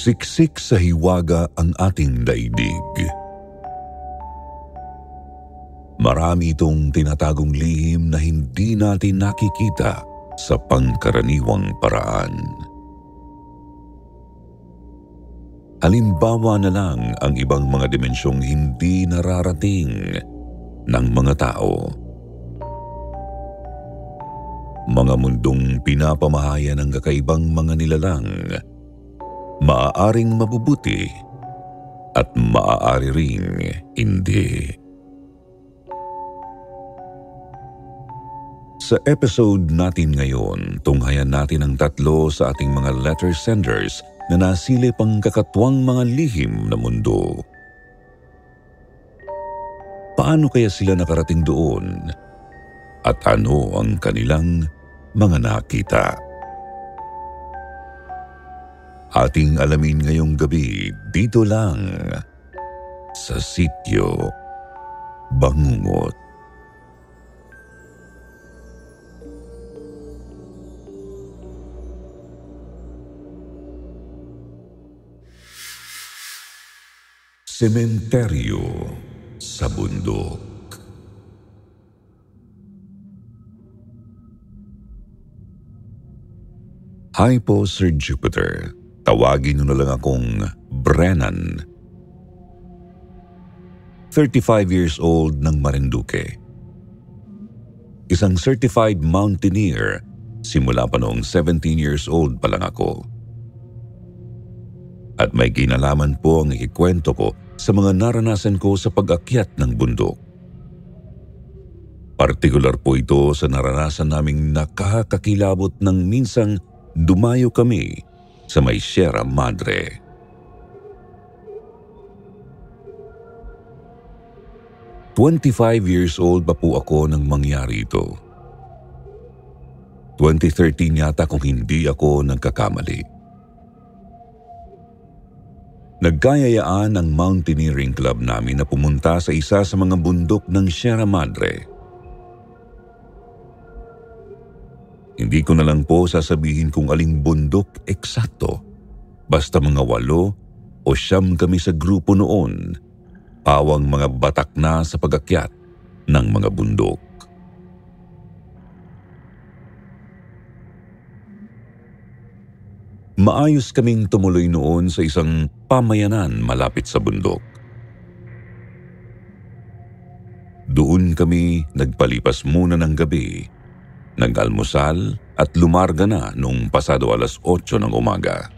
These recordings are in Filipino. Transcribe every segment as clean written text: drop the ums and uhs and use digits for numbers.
Siksik sa hiwaga ang ating daigdig. Marami itong tinatagong lihim na hindi natin nakikita sa pangkaraniwang paraan. Halimbawa na lang ang ibang mga dimensyong hindi nararating ng mga tao. Mga mundong pinapamahaya ng kakaibang mga nilalang, maaaring mabubuti at maaari ring hindi. Sa episode natin ngayon, tunghayan natin ang 3 sa ating mga letter senders na nasilip ang kakatwang mga lihim na mundo. Paano kaya sila nakarating doon? At ano ang kanilang mga nakita? Ating alamin ngayong gabi dito lang sa Sityo Bangungot. Sementeryo sa bundok. Hi po, Sir Jupiter. Tawagin niyo na lang akong Brennan. 35 years old ng Marinduque. Isang certified mountaineer simula pa noong 17 years old pa lang ako. At may kinalaman po ang ikikwento ko sa mga naranasan ko sa pag-akyat ng bundok. Partikular po ito sa naranasan naming nakakakilabot ng minsang dumayo kami sa may Sierra Madre. "25 years old pa po ako nang mangyari ito. 2013 yata kung hindi ako nagkakamali. Nagkayayaan ang mountaineering club namin na pumunta sa isa sa mga bundok ng Sierra Madre. Hindi ko na lang po sasabihin kung aling bundok eksakto. Basta mga 8 o 9 kami sa grupo noon, pawang mga batak na sa pag-akyat ng mga bundok. Maayos kaming tumuloy noon sa isang pamayanan malapit sa bundok. Doon kami nagpalipas muna ng gabi, nag-almusal at lumarga na noong pasado 8:00 ng umaga.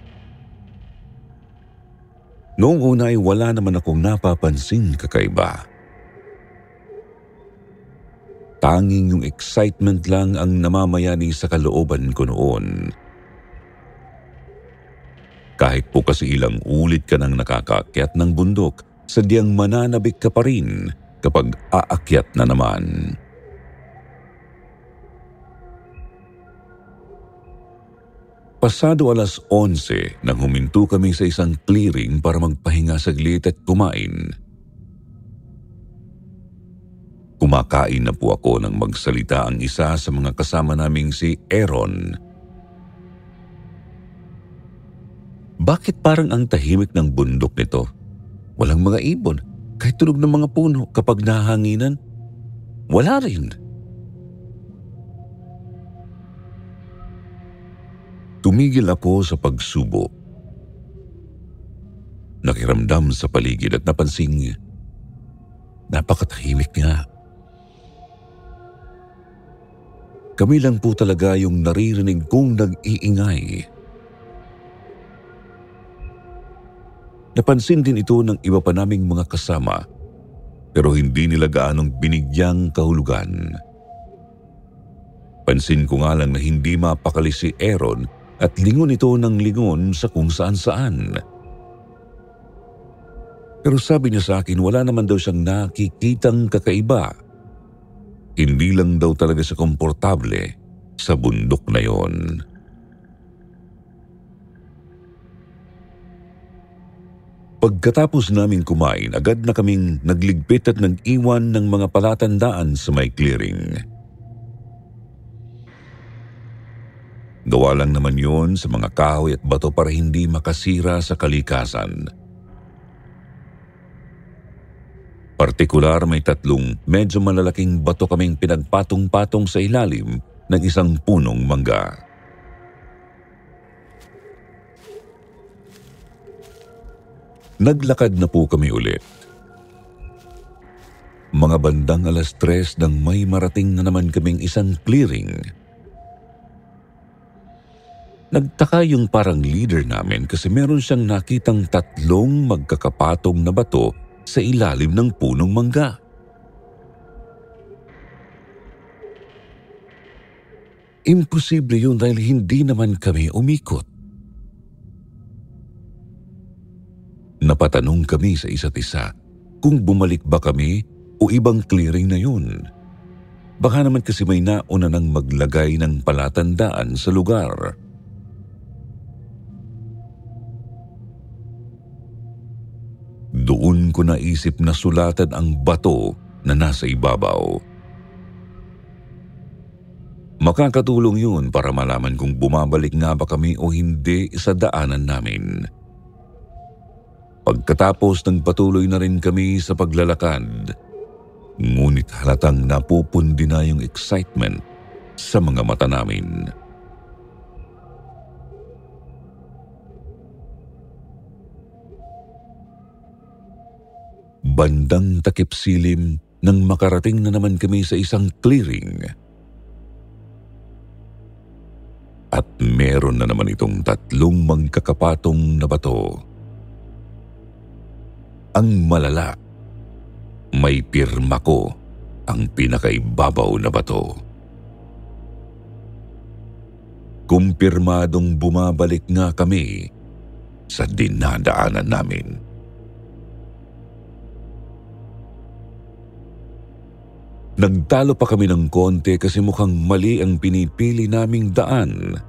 Noong una ay wala naman akong napapansing kakaiba. Tanging yung excitement lang ang namamayani sa kalooban ko noon. Kahit po kasi ilang ulit ka nang nakakaakyat ng bundok, sadyang mananabik ka pa rin kapag aakyat na naman. Pasado 11:00 nang huminto kami sa isang clearing para magpahinga saglit at kumain. Kumakain na po ako nang magsalita ang isa sa mga kasama naming si Aaron. "Bakit parang ang tahimik ng bundok nito? Walang mga ibon, kahit tunog ng mga puno kapag nahanginan. Wala rin." Tumigil ako sa pagsubo. Nakiramdam sa paligid at napansing napakatahimik nga. Kami lang po talaga yung naririnig kong nag-iingay. Napansin din ito ng iba pa naming mga kasama, pero hindi nila gaanong binigyang kahulugan. Pansin ko nga lang na hindi mapakali si Aaron at lingon ito ng lingon sa kung saan-saan. Pero sabi niya sa akin wala naman daw siyang nakikitang kakaiba. Hindi lang daw talaga siya komportable sa bundok na yon. Pagkatapos naming kumain, agad na kaming nagligpit at nag-iwan ng mga palatandaan sa may clearing. Gawa lang naman yun sa mga kahoy at bato para hindi makasira sa kalikasan. Partikular may 3 medyo malalaking bato kaming pinagpatong-patong sa ilalim ng isang punong mangga. Naglakad na po kami ulit. Mga bandang 3:00 nang may marating na naman kaming isang clearing. Nagtaka yung parang leader namin kasi meron siyang nakitang 3 magkakapatong na bato sa ilalim ng punong mangga. Imposible yun dahil hindi naman kami umikot. Napatanong kami sa isa't isa kung bumalik ba kami o ibang clearing na yun. Baka naman kasi may nauna nang maglagay ng palatandaan sa lugar. Doon ko naisip na sulatan ang bato na nasa ibabaw. Makakatulong yun para malaman kung bumabalik nga ba kami o hindi sa daanan namin. Pagkatapos nagpatuloy na rin kami sa paglalakad, ngunit halatang napupundi na yung excitement sa mga mata namin. Bandang takip silim nang makarating na naman kami sa isang clearing. At meron na naman itong 3 magkakapatong na bato. Ang malala, may pirma ko ang pinakaibabaw na bato. Kumpirmadong bumabalik nga kami sa dinadaanan namin. Nagtalo pa kami ng konti kasi mukhang mali ang pinipili naming daan.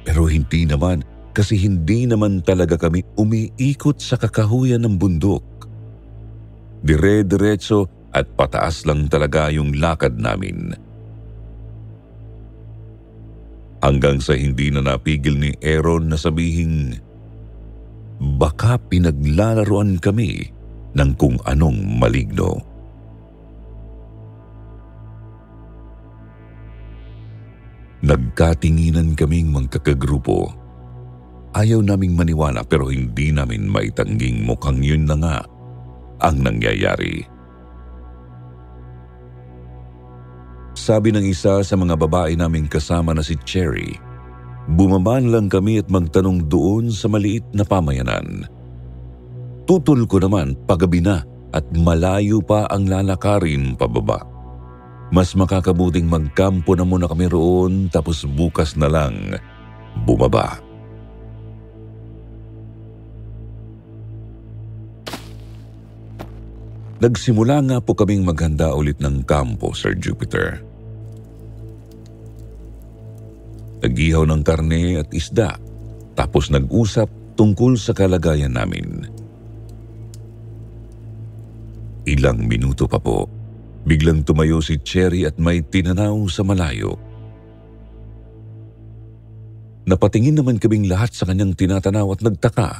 Pero hindi naman kasi hindi naman talaga kami umiikot sa kakahuyan ng bundok. Dire-diretso at pataas lang talaga yung lakad namin. Hanggang sa hindi na napigil ni Aaron na sabihing baka pinaglalaroan kami ng kung anong maligno. Nagkatinginan kaming magkakagrupo. Ayaw naming maniwala pero hindi namin maitangging mukhang yun na nga ang nangyayari. Sabi ng isa sa mga babae naming kasama na si Cherry, bumaba lang kami at magtanong doon sa maliit na pamayanan. Tutol ko naman paggabi na at malayo pa ang lalakarin pababa. Mas makakabuting magkampo na muna kami roon tapos bukas na lang bumaba. Nagsimula nga po kaming maghanda ulit ng kampo, Sir Jupiter. Nag-ihaw ng karne at isda, tapos nag-usap tungkol sa kalagayan namin. Ilang minuto pa po, biglang tumayo si Cherry at may tinanaw sa malayo. Napatingin naman kaming lahat sa kanyang tinatanaw at nagtaka.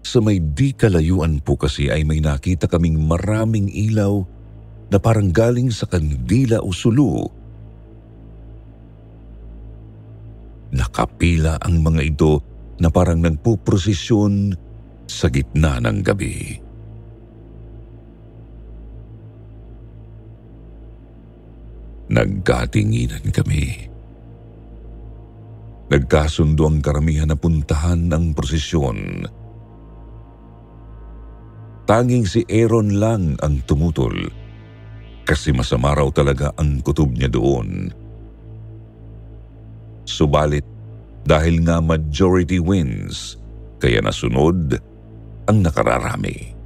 Sa may di kalayuan po kasi ay may nakita kaming maraming ilaw na parang galing sa kandila o sulu. Nakapila ang mga ito na parang nagpuprosesyon sa gitna ng gabi. Nagkatinginan kami. Nagkasundo ang karamihan na puntahan ng prosesyon. Tanging si Aaron lang ang tumutol kasi masama raw talaga ang kutob niya doon. Subalit dahil nga majority wins, kaya nasunod ang nakararami.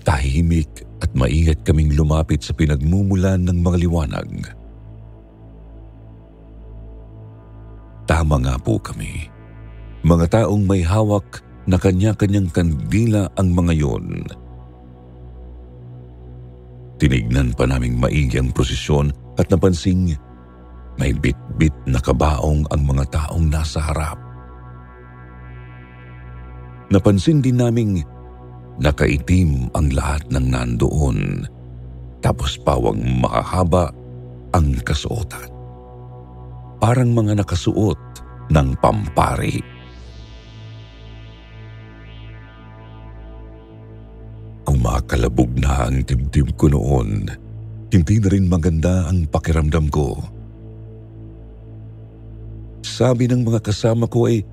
Tahimik at maingat kaming lumapit sa pinagmumulan ng mga liwanag. Tama nga po kami. Mga taong may hawak na kanya-kanyang kandila ang mga yon. Tinignan pa naming maigi ang prosesyon at napansing may bit-bit na kabaong ang mga taong nasa harap. Napansin din naming nakaitim ang lahat ng nandoon, tapos pawang mahahaba ang kasuotan. Parang mga nakasuot ng pampari. Kung makalabog na ang dibdib ko noon, hindi na rin maganda ang pakiramdam ko. Sabi ng mga kasama ko ay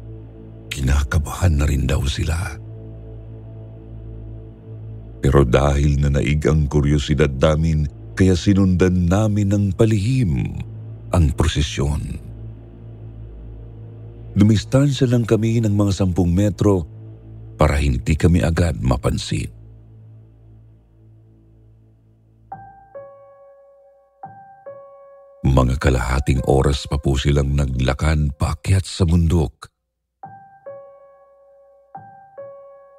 kinakabahan na rin daw sila. Pero dahil nanaig ang kuryosidad namin, kaya sinundan namin ng palihim ang prosesyon. Dumistansya lang kami ng mga 10 metro para hindi kami agad mapansin. Mga kalahating oras pa po silang naglakad paakyat sa bundok.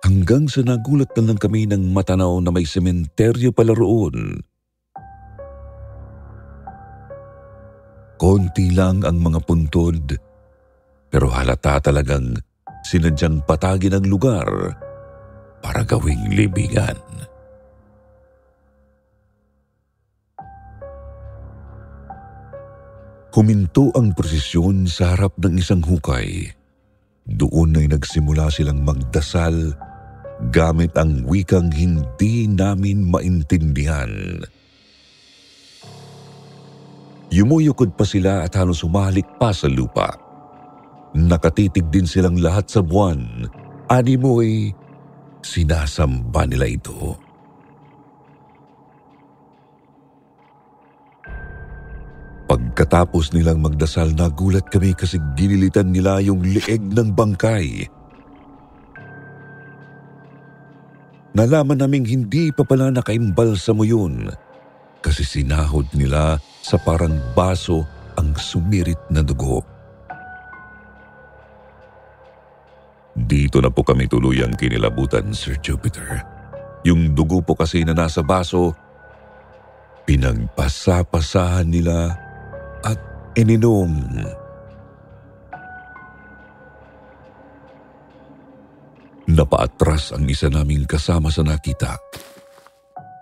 Hanggang sa nagulat na lang kami ng matanaw na may sementeryo pala roon. Konti lang ang mga puntod, pero halata talagang sinadyang patagin ang lugar para gawing libingan. Huminto ang prosesyon sa harap ng isang hukay. Doon ay nagsimula silang magdasal gamit ang wikang hindi namin maintindihan. Yumuyukod pa sila at halos humalik pa sa lupa. Nakatitig din silang lahat sa buwan. Animoy, sinasamba nila ito. Pagkatapos nilang magdasal, nagulat kami kasi ginilitan nila yung leeg ng bangkay. Nalaman naming hindi pa pala nakaimbal sa muyon kasi sinahod nila sa parang baso ang sumirit na dugo. Dito na po kami tuluyang kinilabutan, Sir Jupiter. Yung dugo po kasi na nasa baso, pinagpasa-pasahan nila at ininom. Napaatras ang isa naming kasama sa nakita.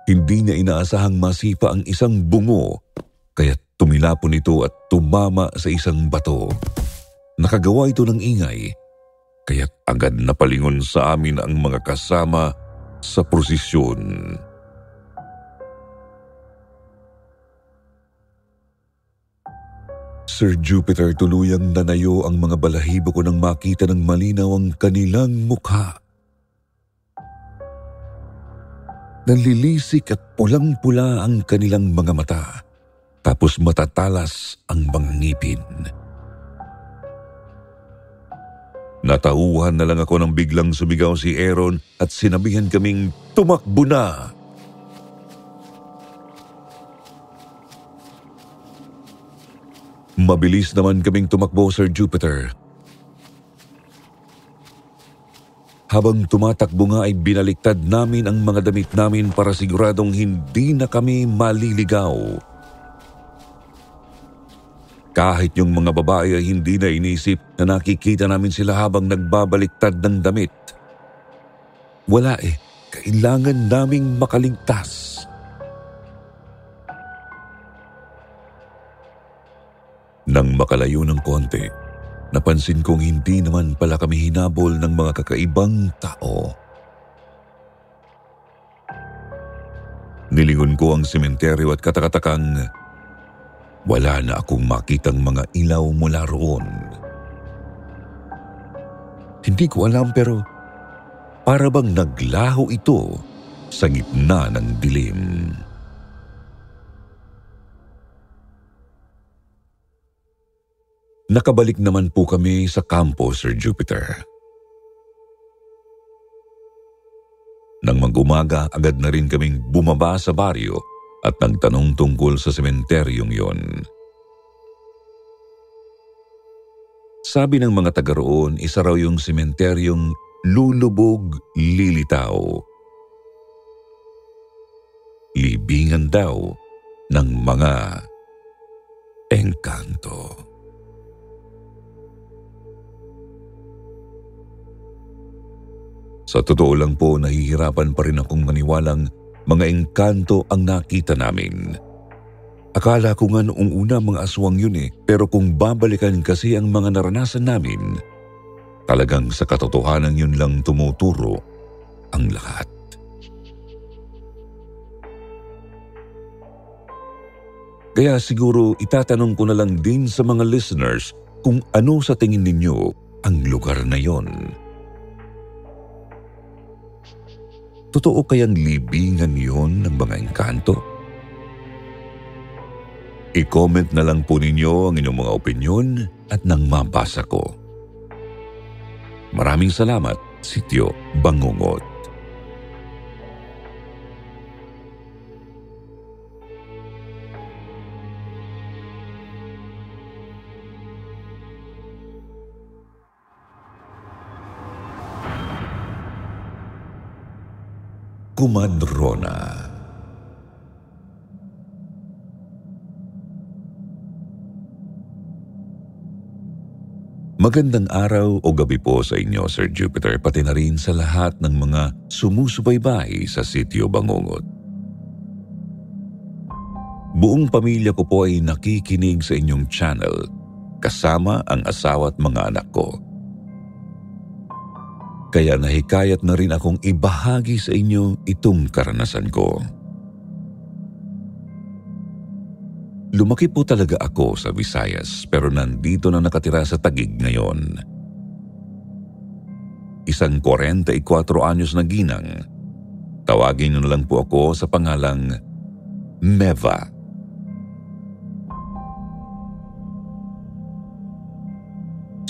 Hindi niya inaasahang masipa ang isang bungo, kaya tumilapon ito at tumama sa isang bato. Nakagawa ito ng ingay, kaya agad napalingon sa amin ang mga kasama sa prosesyon. Sir Jupiter, tuluyang nanayo ang mga balahibo ko nang makita ng malinaw ang kanilang mukha. Nanlilisik at pulang-pula ang kanilang mga mata, tapos matatalas ang mga ngipin. Natauhan na lang ako nang biglang sumigaw si Aaron at sinabihan kaming tumakbo na. Mabilis naman kaming tumakbo, Sir Jupiter. Habang tumatakbo nga ay binaliktad namin ang mga damit namin para siguradong hindi na kami maliligaw. Kahit yung mga babae ay hindi na inisip na nakikita namin sila habang nagbabaliktad ng damit. Wala kailangan naming makaligtas. Nang makalayo ng konti, napansin kong hindi naman pala kami hinabol ng mga kakaibang tao. Nilingon ko ang sementeryo at katakatakang wala na akong makitang mga ilaw mula roon. Hindi ko alam pero para bang naglaho ito sa gitna ng dilim. Nakabalik naman po kami sa kampo, Sir Jupiter. Nang mag-umaga, agad na rin kaming bumaba sa baryo at nagtanong tungkol sa sementeryong yon. Sabi ng mga taga roon, isa raw yung sementeryong lulubog lilitaw. libingan daw ng mga engkanto. Sa totoo lang po, nahihirapan pa rin akong maniwalang mga engkanto ang nakita namin. Akala ko nga noong una mga aswang yun pero kung babalikan kasi ang mga naranasan namin, talagang sa katotohanan yun lang tumuturo ang lahat. Kaya siguro itatanong ko na lang din sa mga listeners kung ano sa tingin ninyo ang lugar na yon. Totoo kayang libingan yon ng mga engkanto? I-comment na lang po ninyo ang inyong mga opinyon at nang mabasa ko. Maraming salamat, Sitio Bangungot. Kumadrona. Magandang araw o gabi po sa inyo, Sir Jupiter, pati na rin sa lahat ng mga sumusubaybay sa Sitio Bangungot. Buong pamilya ko po ay nakikinig sa inyong channel, kasama ang asawa at mga anak ko. Kaya nahikayat na rin akong ibahagi sa inyo itong karanasan ko. Lumaki po talaga ako sa Visayas pero nandito na nakatira sa Taguig ngayon. Isang 44 anyos na ginang. Tawagin niyo na lang po ako sa pangalang Meva.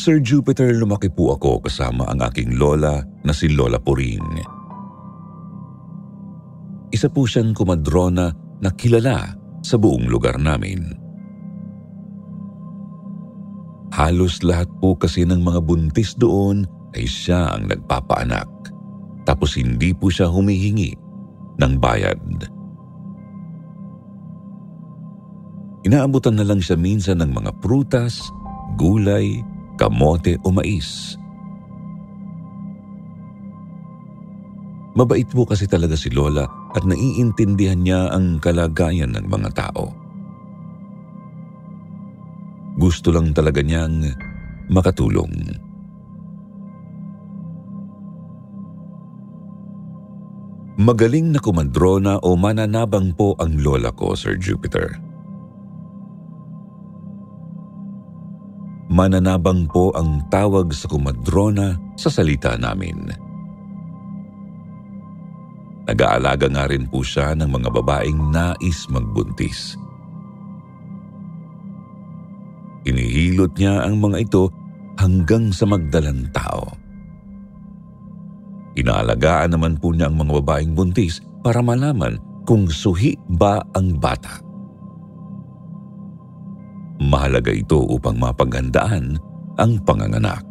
Sir Jupiter, lumaki po ako kasama ang aking lola na si Lola Puring. Isa po siyang kumadrona na kilala sa buong lugar namin. Halos lahat po kasi ng mga buntis doon ay siya ang nagpapaanak. Tapos hindi po siya humihingi ng bayad. Inaabutan na lang siya minsan ng mga prutas, gulay, kamote o mais. Mabait po kasi talaga si Lola at naiintindihan niya ang kalagayan ng mga tao. Gusto lang talaga niyang makatulong. Magaling na kumadrona o mananabang po ang lola ko, Sir Jupiter. Mananabang po ang tawag sa kumadrona sa salita namin. Nag-aalaga nga rin po siya ng mga babaeng nais magbuntis. Inihilot niya ang mga ito hanggang sa magdalang tao. Inaalagaan naman po niya ang mga babaeng buntis para malaman kung suhi ba ang bata. Mahalaga ito upang mapaghandaan ang panganganak.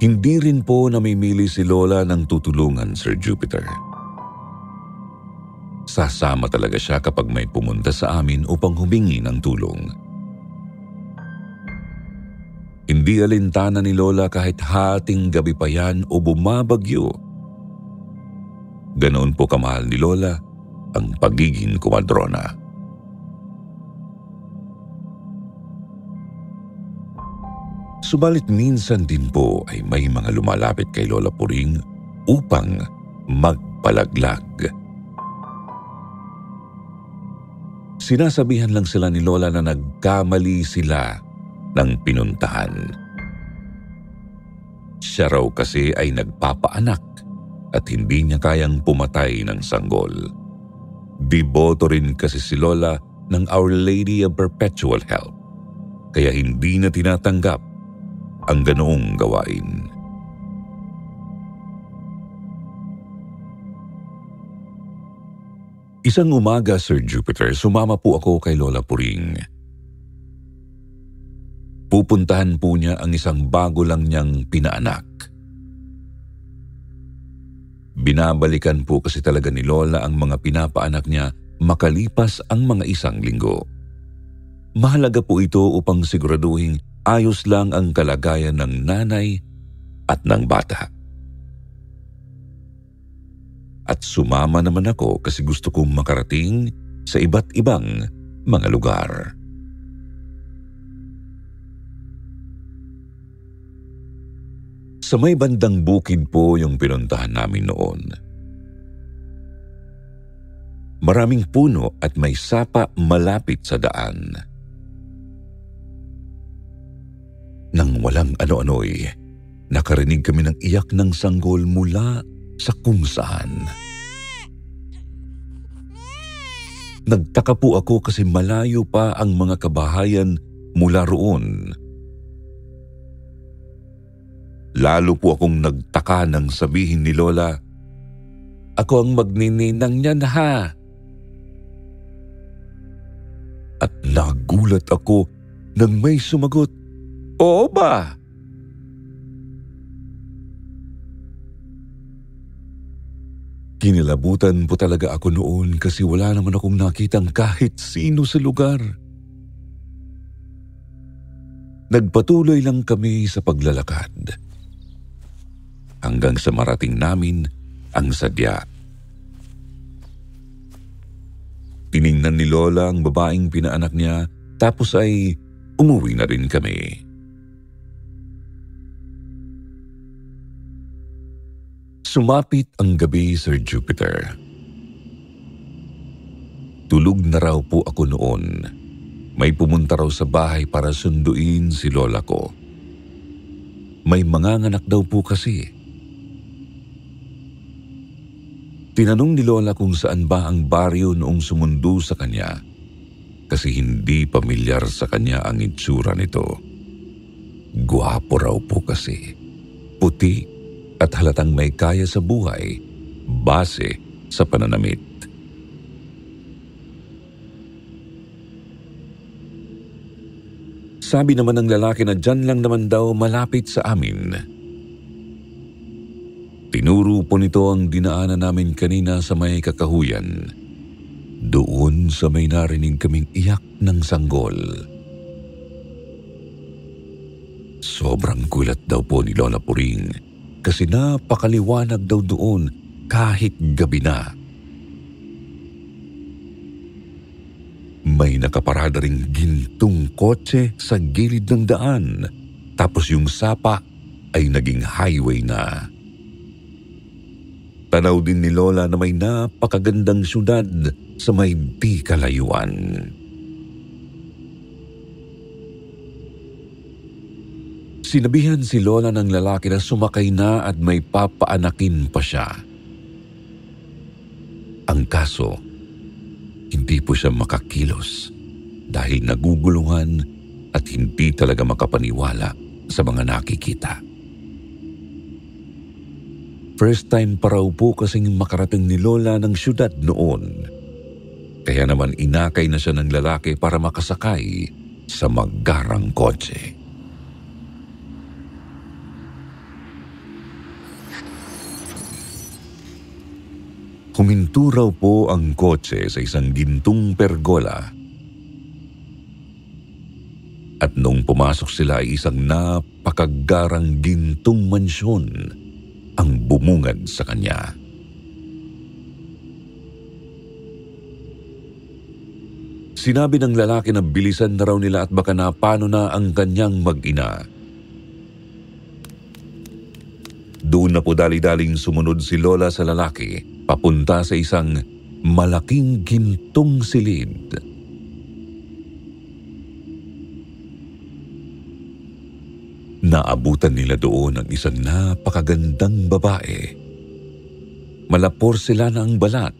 Hindi rin po namimili si Lola ng tutulungan, Sir Jupiter. Sasama talaga siya kapag may pumunta sa amin upang humingi ng tulong. Hindi alintana ni Lola kahit hating gabi pa yan o bumabagyo. Ganoon po kamahal ni Lola ang pagiging kumadrona. Subalit minsan din po ay may mga lumalapit kay Lola Puring upang magpalaglag. Sinasabihan lang sila ni Lola na nagkamali sila ng pinuntahan. Siya raw kasi ay nagpapaanak at hindi niya kayang pumatay ng sanggol. Deboto rin kasi si Lola ng Our Lady of Perpetual Help, kaya hindi na tinatanggap ang ganoong gawain. Isang umaga, Sir Jupiter, sumama po ako kay Lola Puring. Pupuntahan po niya ang isang bago lang niyang pinaanak. Binabalikan po kasi talaga ni Lola ang mga pinapaanak niya makalipas ang mga isang linggo. Mahalaga po ito upang siguraduhin ayos lang ang kalagayan ng nanay at ng bata. At sumama naman ako kasi gusto kong makarating sa iba't ibang mga lugar. Sa may bandang bukid po yung pinuntahan namin noon. Maraming puno at may sapa malapit sa daan. Nang walang ano-ano'y, nakarinig kami ng iyak ng sanggol mula sa kung saan. Nagtaka po ako kasi malayo pa ang mga kabahayan mula roon. Lalo po akong nagtaka nang sabihin ni Lola, "Ako ang magnininang niyan ha." At nagulat ako nang may sumagot, "Oo ba?" Kinilabutan po talaga ako noon kasi wala naman akong nakitang kahit sino sa lugar. Nagpatuloy lang kami sa paglalakad hanggang sa marating namin ang sadya. Tiningnan ni Lola ang babaeng pinaanak niya tapos ay umuwi na rin kami. Sumapit ang gabi, Sir Jupiter. Tulog na raw po ako noon. May pumunta raw sa bahay para sunduin si Lola ko. May manganganak daw po kasi. Tinanong ni Lola kung saan ba ang baryo noong sumundo sa kanya kasi hindi pamilyar sa kanya ang itsura nito. Gwapo raw po kasi, puti at halatang may kaya sa buhay base sa pananamit. Sabi naman ng lalaki na dyan lang naman daw malapit sa amin. Tinuro po nito ang dinaanan namin kanina sa may kakahuyan. Doon sa may narinig kaming iyak ng sanggol. Sobrang gulat daw po ni Lola Puring kasi napakaliwanag daw doon kahit gabi na. May nakaparada ring gintong kotse sa gilid ng daan tapos yung sapa ay naging highway na. Tanaw din ni Lola na may napakagandang syudad sa may di kalayuan. Sinabihan si Lola ng lalaki na sumakay na at may papaanakin pa siya. Ang kaso, hindi po siya makakilos dahil naguguluhan at hindi talaga makapaniwala sa mga nakikita. First time pa raw po kasing makarating ni Lola ng syudad noon. Kaya naman inakay na siya ng lalaki para makasakay sa magarang kotse. Huminto raw po ang kotse sa isang gintong pergola. At nung pumasok sila ay isang napakagarang gintong mansyon ang bumungad sa kanya. Sinabi ng lalaki na bilisan na raw nila at baka napano na ang kanyang mag-ina. Doon na po dali-daling sumunod si Lola sa lalaki papunta sa isang malaking gintong silid. Naabutan nila doon ang isang napakagandang babae. Malapor sila ng balat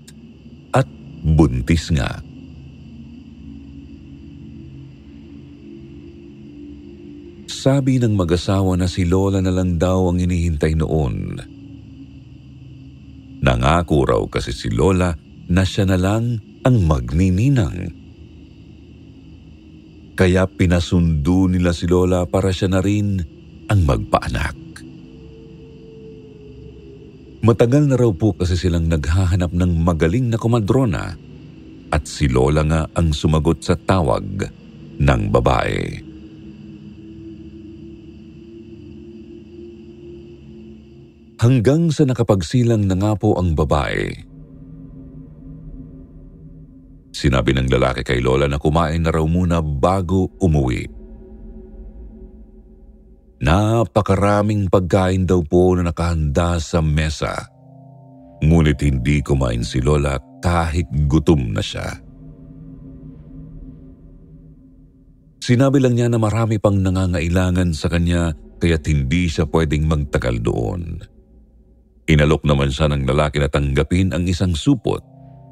at buntis nga. Sabi ng mag-asawa na si Lola na lang daw ang inihintay noon. Nangako raw kasi si Lola na siya na lang ang magnininang. Kaya pinasundo nila si Lola para siya na rin ang magpaanak. Matagal na raw po kasi silang naghahanap ng magaling na komadrona at si Lola nga ang sumagot sa tawag ng babae. Hanggang sa nakapagsilang na nga po ang babae. Sinabi ng lalaki kay Lola na kumain na raw muna bago umuwi. Napakaraming pagkain daw po na nakahanda sa mesa. Ngunit hindi kumain si Lola kahit gutom na siya. Sinabi lang niya na marami pang nangangailangan sa kanya kaya't hindi siya pwedeng magtagal doon. Inalok naman siya ng lalaki na tanggapin ang isang supot,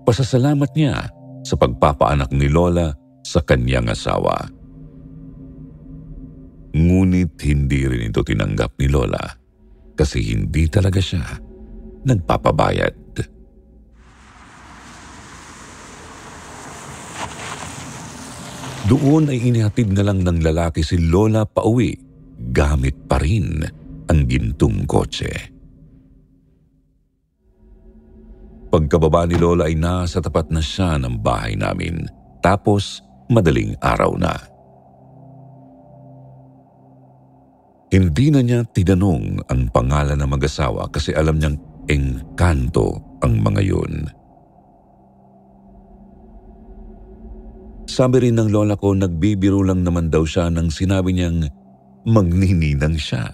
pasasalamat niya sa pagpapaanak ni Lola sa kanyang asawa. Ngunit hindi rin ito tinanggap ni Lola kasi hindi talaga siya nagpapabayad. Doon ay inihatid na lang ng lalaki si Lola pauwi gamit pa rin ang gintong kotse. Pagkababa ni Lola ay nasa tapat na siya ng bahay namin. Tapos madaling araw na. Hindi na niya tinanong ang pangalan ng mag-asawa kasi alam niyang engkanto ang mga yun. Sabi rin ng lola ko nagbibiro lang naman daw siya nang sinabi niyang magnininang siya.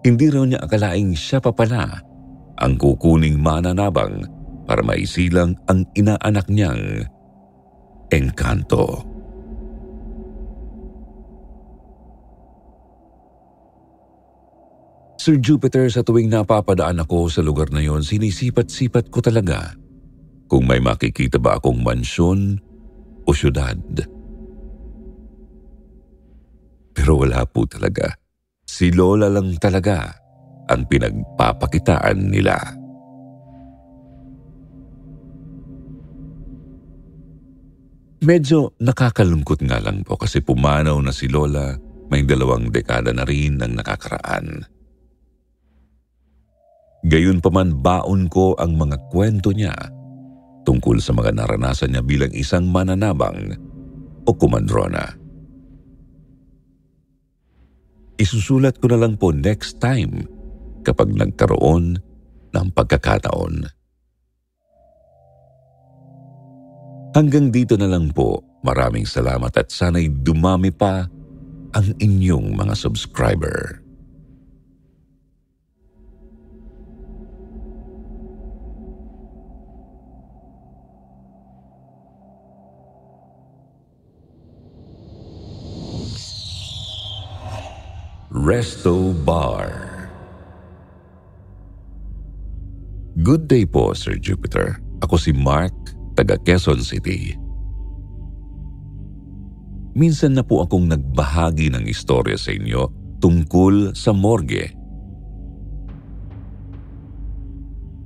Hindi raw niya akalaing siya pa pala ang kukuning mananabang para maisilang ang inaanak niyang engkanto. Sir Jupiter, sa tuwing napapadaan ako sa lugar na yon, sinisipat-sipat ko talaga kung may makikita ba akong mansyon o syudad. Pero wala po talaga. Si Lola lang talaga ang pinagpapakitaan nila. Medyo nakakalungkot nga lang po kasi pumanaw na si Lola, may 2 dekada na rin ang nakakaraan. Gayunpaman baon ko ang mga kwento niya tungkol sa mga naranasan niya bilang isang mananabang o kumadrona. Isusulat ko na lang po next time kapag nagkaroon ng pagkakataon. Hanggang dito na lang po. Maraming salamat at sana'y dumami pa ang inyong mga subscriber. Resto Bar. Good day po, Sir Jupiter. Ako si Mark, taga Quezon City. Minsan na po akong nagbahagi ng istorya sa inyo tungkol sa morgue.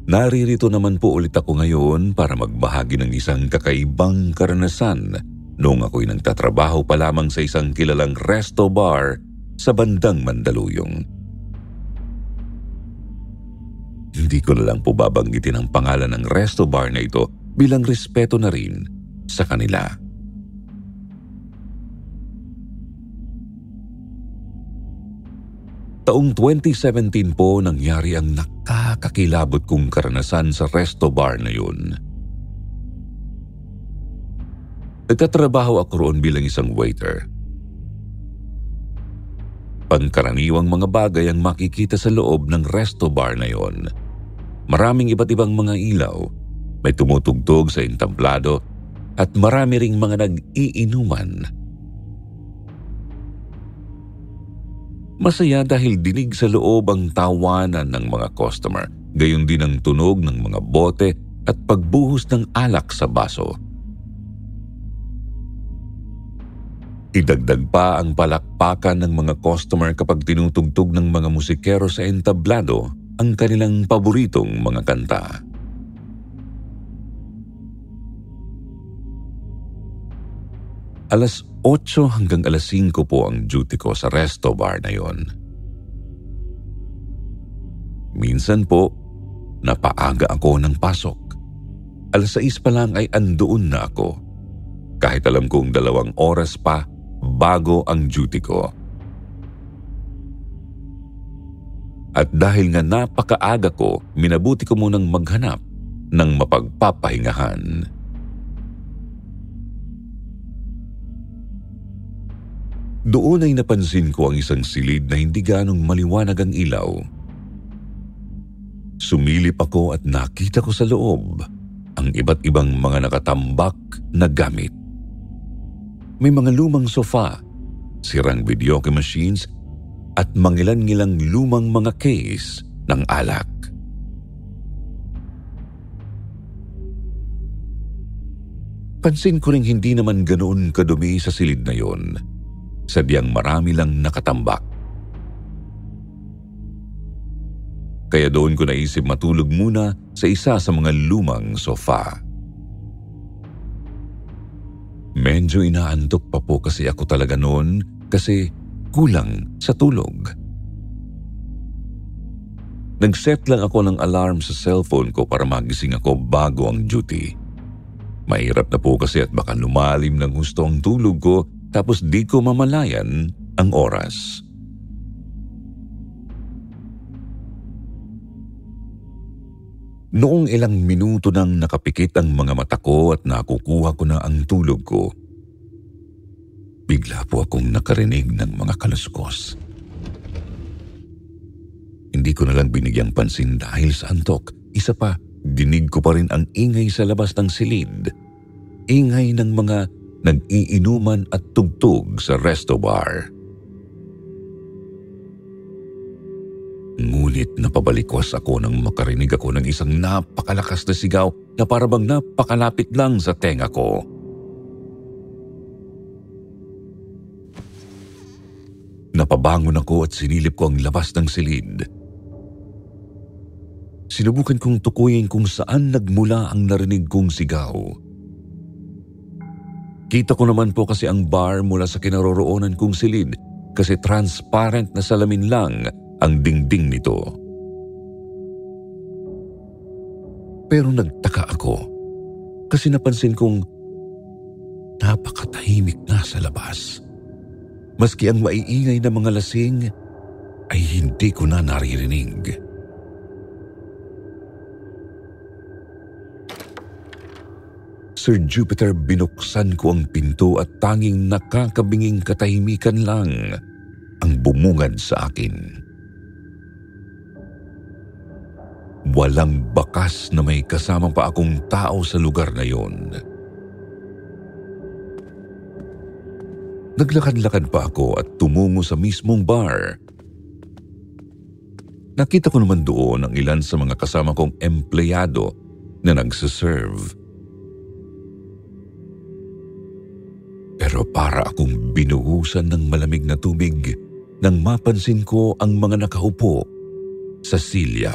Naririto naman po ulit ako ngayon para magbahagi ng isang kakaibang karanasan noong ako'y nagtatrabaho pa lamang sa isang kilalang resto bar sa bandang Mandaluyong. Hindi ko na lang po babanggitin ang pangalan ng resto bar na ito bilang respeto na rin sa kanila. Taong 2017 po nangyari ang nakakakilabot kong karanasan sa resto bar na yun. Nagtatrabaho ako roon bilang isang waiter. Pangkaraniwang mga bagay ang makikita sa loob ng resto bar na yon. Maraming iba't ibang mga ilaw, may tumutugtog sa entablado at marami ring mga nag-iinuman. Masaya dahil dinig sa loob ang tawanan ng mga customer, gayon din ang tunog ng mga bote at pagbuhos ng alak sa baso. Idagdag pa ang palakpakan ng mga customer kapag tinutugtog ng mga musikero sa entablado ang kanilang paboritong mga kanta. Alas 8 hanggang alas 5 po ang duty ko sa resto bar na yon. Minsan po, napaaga ako ng pasok. 6:00 pa lang ay andoon na ako. Kahit alam kong 2 oras pa bago ang duty ko. At dahil nga napakaaga ko, minabuti ko munang maghanap ng mapagpapahingahan. Doon ay napansin ko ang isang silid na hindi ganong maliwanag ang ilaw. Sumilip ako at nakita ko sa loob ang iba't ibang mga nakatambak na gamit. May mga lumang sofa, sirang videoke machines at mangilan-ngilang lumang mga case ng alak. Pansin ko ring hindi naman ganoon kadumi sa silid na yon. Sadyang marami lang nakatambak. Kaya doon ko naisip matulog muna sa isa sa mga lumang sofa. Medyo inaantok pa po kasi ako talaga noon kasi kulang sa tulog. Nag-set lang ako ng alarm sa cellphone ko para magising ako bago ang duty. Mahirap na po kasi at baka lumalim ng husto ang tulog ko tapos di ko mamalayan ang oras. Noong ilang minuto nang nakapikit ang mga mata ko at nakukuha ko na ang tulog ko, bigla po akong nakarinig ng mga kaluskos. Hindi ko na lang binigyang pansin dahil sa antok. Isa pa, dinig ko pa rin ang ingay sa labas ng silid. Ingay ng mga nag-iinuman at tugtog sa resto bar. Ngunit napabalikwas ako nang makarinig ako ng isang napakalakas na sigaw na parabang napakalapit lang sa tenga ko. Napabangon ako at sinilip ko ang labas ng silid. Sinubukan kong tukuyin kung saan nagmula ang narinig kong sigaw. Kita ko naman po kasi ang bar mula sa kinaroroonan kong silid kasi transparent na salamin lang ang dingding nito. Pero nagtaka ako kasi napansin kong napakatahimik na sa labas. Maski ang maiingay na mga lasing ay hindi ko na naririnig. Sir Jupiter, binuksan ko ang pinto at tanging nakakabinging katahimikan lang ang bumungad sa akin. Walang bakas na may kasama pa akong tao sa lugar na yon. Naglakad-lakad pa ako at tumungo sa mismong bar. Nakita ko naman doon ang ilan sa mga kasama kong empleyado na nagsiserve. Pero para akong binuhusan ng malamig na tubig nang mapansin ko ang mga nakaupo sa silya.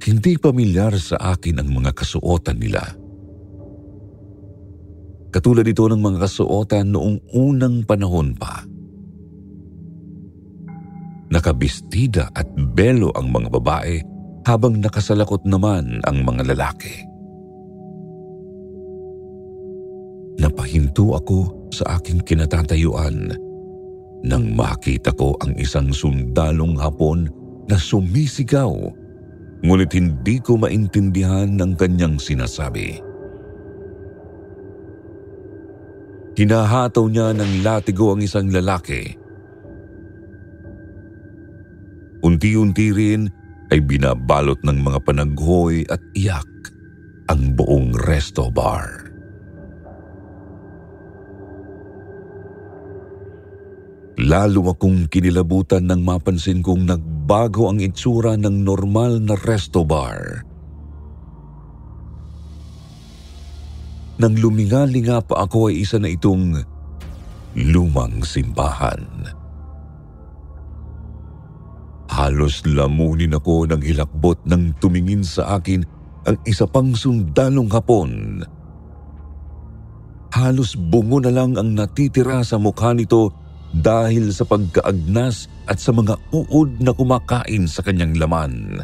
Hindi pamilyar sa akin ang mga kasuotan nila. Katulad ito ng mga kasuotan noong unang panahon pa. Nakabistida at belo ang mga babae habang nakasalakot naman ang mga lalaki. Napahinto ako sa aking kinatatayuan nang makita ko ang isang sundalong Hapon na sumisigaw, ngunit hindi ko maintindihan ang kanyang sinasabi. Hinahataw niya ng latigo ang isang lalaki. Unti-unti rin ay binabalot ng mga panaghoy at iyak ang buong resto bar. Lalo akong kinilabutan nang mapansin kong nagbago ang itsura ng normal na resto bar. Nang luminga-linga pa ako ay isa na itong lumang simbahan. Halos lamunin ako ng hilakbot nang tumingin sa akin ang isa pang sundalong Hapon. Halos bungo na lang ang natitira sa mukha nito dahil sa pagkaagnas at sa mga uod na kumakain sa kanyang laman.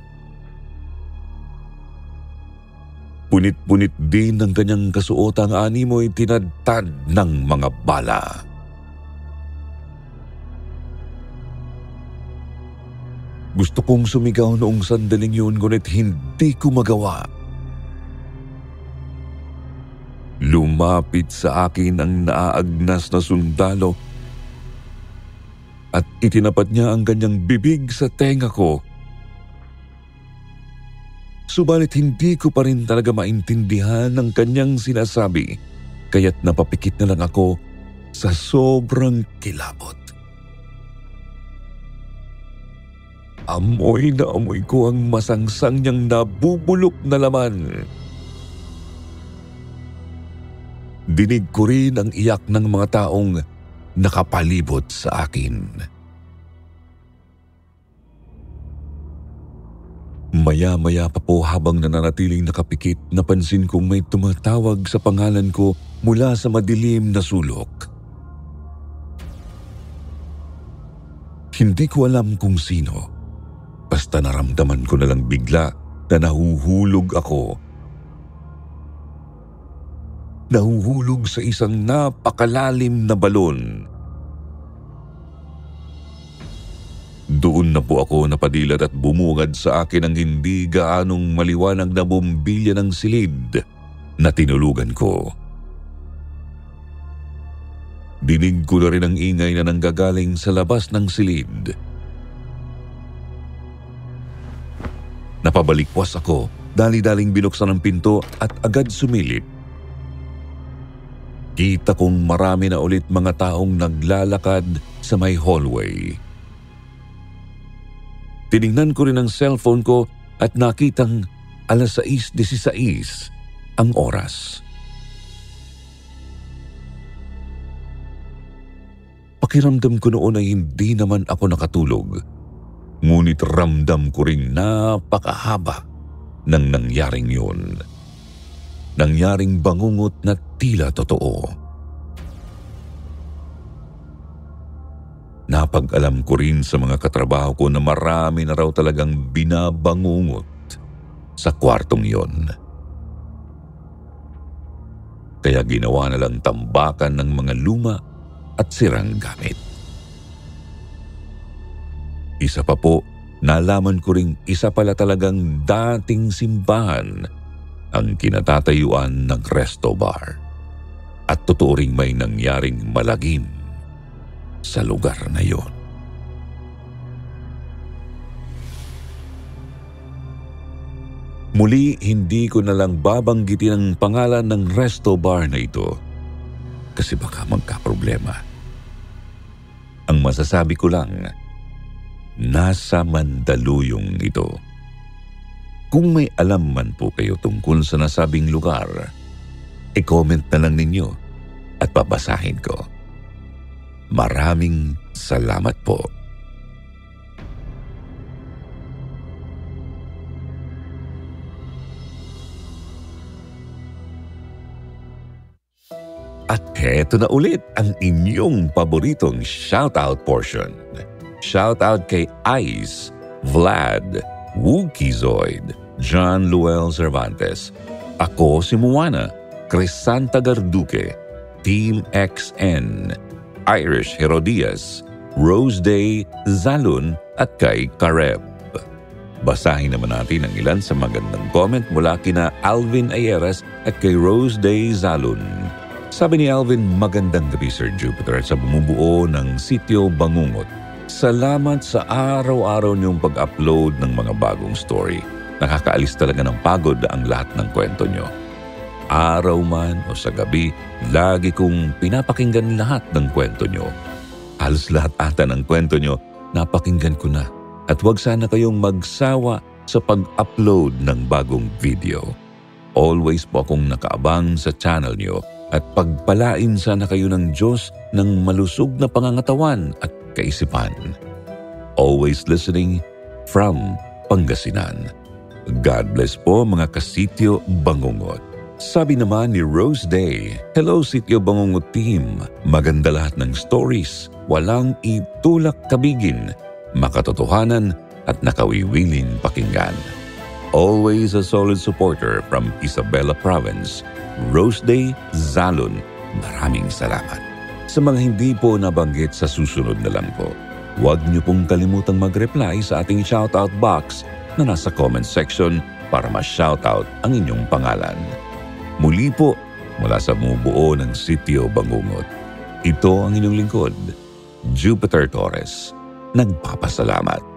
Punit-punit din ng kanyang kasuotang animoy tinadtad ng mga bala. Gusto kong sumigaw noong sandaling yun, ngunit hindi ko magawa. Lumapit sa akin ang naaagnas na sundalo at itinapat niya ang kanyang bibig sa tenga ko. Subalit hindi ko pa rin talaga maintindihan ang kanyang sinasabi, kaya't napapikit na lang ako sa sobrang kilabot. Amoy na amoy ko ang masangsang niyang nabubulok na laman. Dinig ko rin ang iyak ng mga taong nakapalibot sa akin. Maya-maya pa po habang nananatiling nakapikit, napansin kong may tumatawag sa pangalan ko mula sa madilim na sulok. Hindi ko alam kung sino. Basta naramdaman ko na lang bigla na nahuhulog ako. Nahuhulog sa isang napakalalim na balon. Doon na po ako napadilat at bumungad sa akin ang hindi gaanong maliwanag na bombilya ng silid na tinulugan ko. Dinig ko na rin ang ingay na nanggagaling sa labas ng silid. Napabalikwas ako, dali-daling binuksan ang pinto at agad sumilip. Kita kong marami na ulit mga taong naglalakad sa may hallway. Tiningnan ko rin ang cellphone ko at nakitang 6:16 ang oras. Pakiramdam ko noon ay hindi naman ako nakatulog. Ngunit ramdam ko ring napakahaba ng nangyaring yun. Nangyaring bangungot na tila totoo. Napag-alam ko rin sa mga katrabaho ko na marami na raw talagang binabangungot sa kwartong yon. Kaya ginawa na lang tambakan ng mga luma at sirang gamit. Isa pa po, nalaman ko ring isa pala talagang dating simbahan ang kinatatayuan ng resto bar. At totoo ring may nangyaring malagim sa lugar na yon. Muli, hindi ko na lang babanggitin ang pangalan ng resto bar na ito kasi baka magkaproblema. Ang masasabi ko lang, nasa Mandaluyong ito. Kung may alam man po kayo tungkol sa nasabing lugar, i-comment na lang ninyo at babasahin ko. Maraming salamat po. At heto na ulit ang inyong paboritong shoutout portion. Shoutout kay Ice, Vlad, Wookiezoid, John Luel Cervantes, ako si Moana, Crisanta Garduque, Team XN, Irish Herodias, Rose Day Zalun at kay Kareb. Basahin naman natin ang ilan sa magandang comment mula kina Alvin Ayeras at kay Rose Day Zalun. Sabi ni Alvin, magandang gabi Sir Jupiter at sa bumubuo ng Sitio Bangungot. Salamat sa araw-araw niyong pag-upload ng mga bagong story. Nakakaalis talaga ng pagod ang lahat ng kwento niyo. Araw man o sa gabi, lagi kong pinapakinggan lahat ng kwento nyo. Halos lahat ata ng kwento nyo, napakinggan ko na. At huwag sana kayong magsawa sa pag-upload ng bagong video. Always po akong nakaabang sa channel nyo at pagpalain sana kayo ng Diyos ng malusog na pangangatawan at kaisipan. Always listening from Pangasinan. God bless po mga kasityo Bangungot. Sabi naman ni Rose Day, "Hello Sityo Bangungot Team. Maganda lahat ng stories. Walang itulak kabigin, makatotohanan at nakawiwiling pakinggan." Always a solid supporter from Isabela Province, Rose Day Zalun. Maraming salamat. Sa mga hindi po nabanggit sa susunod na lang po, huwag niyo pong kalimutang mag-reply sa ating shoutout box na nasa comment section para ma-shoutout ang inyong pangalan. Muli po, mula sa bumubuo ng Sityo Bangungot, ito ang inyong lingkod, Jupiter Torres. Nagpapasalamat.